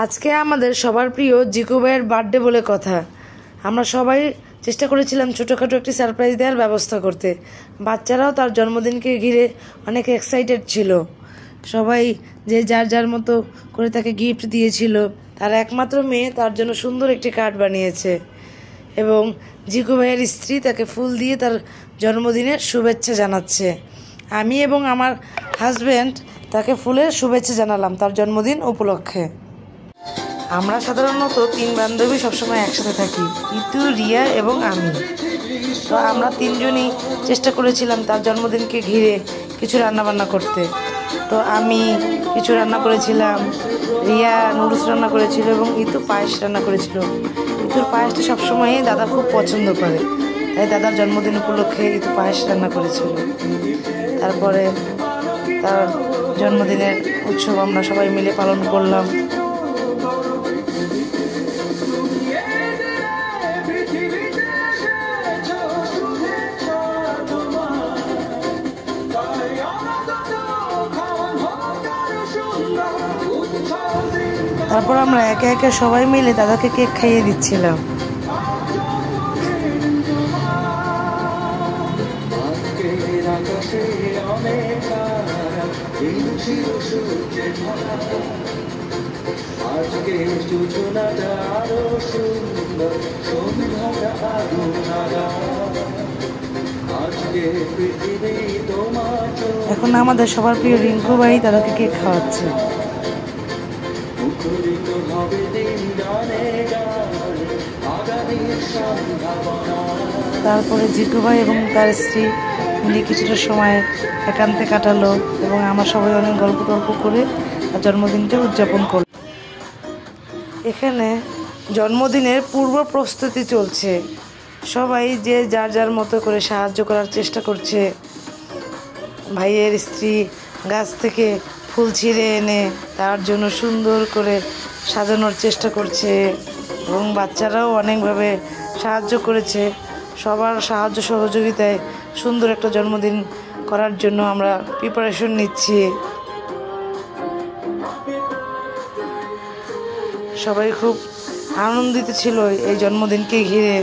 আজকে আমাদের সবার প্রিয় জিকু ভাইয়ের বার্থডে বলে কথা। আমরা সবাই চেষ্টা করেছিলাম ছোটোখাটো একটি সারপ্রাইজ দেওয়ার ব্যবস্থা করতে। বাচ্চারাও তার জন্মদিনকে ঘিরে অনেক এক্সাইটেড ছিল। সবাই যে যার যার মতো করে তাকে গিফট দিয়েছিল। তার একমাত্র মেয়ে তার জন্য সুন্দর একটি কার্ড বানিয়েছে এবং জিকু ভাইয়ের স্ত্রী তাকে ফুল দিয়ে তার জন্মদিনের শুভেচ্ছা জানাচ্ছে। আমি এবং আমার হাজব্যান্ড তাকে ফুলের শুভেচ্ছা জানালাম তার জন্মদিন উপলক্ষে। আমরা সাধারণত 3 বান্ধবী সবসময় একসাথে থাকি, ইতু, রিয়া এবং আমি। তো আমরা 3 জনই চেষ্টা করেছিলাম তার জন্মদিনকে ঘিরে কিছু রান্নাবান্না করতে। তো আমি কিছু রান্না করেছিলাম, রিয়া নুডলস রান্না করেছিল এবং ইতু পায়েস রান্না করেছিল। ইতুর পায়েসটা সবসময়ই দাদা খুব পছন্দ করে, তাই দাদার জন্মদিন উপলক্ষে ইতু পায়েস রান্না করেছিল। তারপরে তার জন্মদিনের উৎসব আমরা সবাই মিলে পালন করলাম। তারপর আমরা একে একে সবাই মিলে দাদাকে কেক খাইয়ে দিচ্ছিলাম। এখন আমাদের সবার প্রিয় রিঙ্কু ভাই দাদাকে কেক খাওয়াচ্ছে। তারপরে জিকু ভাই এবং তার স্ত্রী মিলে কিছুটা সময় একান্তে কাটালো এবং আমরা সবাই অনেক গল্প টল্প করে তার জন্মদিনটা উদযাপন করল। এখানে জন্মদিনের পূর্ব প্রস্তুতি চলছে, সবাই যে যার যার মতো করে সাহায্য করার চেষ্টা করছে। ভাইয়ের স্ত্রী গাছ থেকে ফুল ছিঁড়ে এনে তার জন্য সুন্দর করে সাজানোর চেষ্টা করছে এবং বাচ্চারাও অনেকভাবে সাহায্য করেছে। সবার সাহায্য সহযোগিতায় সুন্দর একটা জন্মদিন করার জন্য আমরা প্রিপারেশন নিচ্ছি। সবাই খুব আনন্দিত ছিল এই জন্মদিনকে ঘিরে।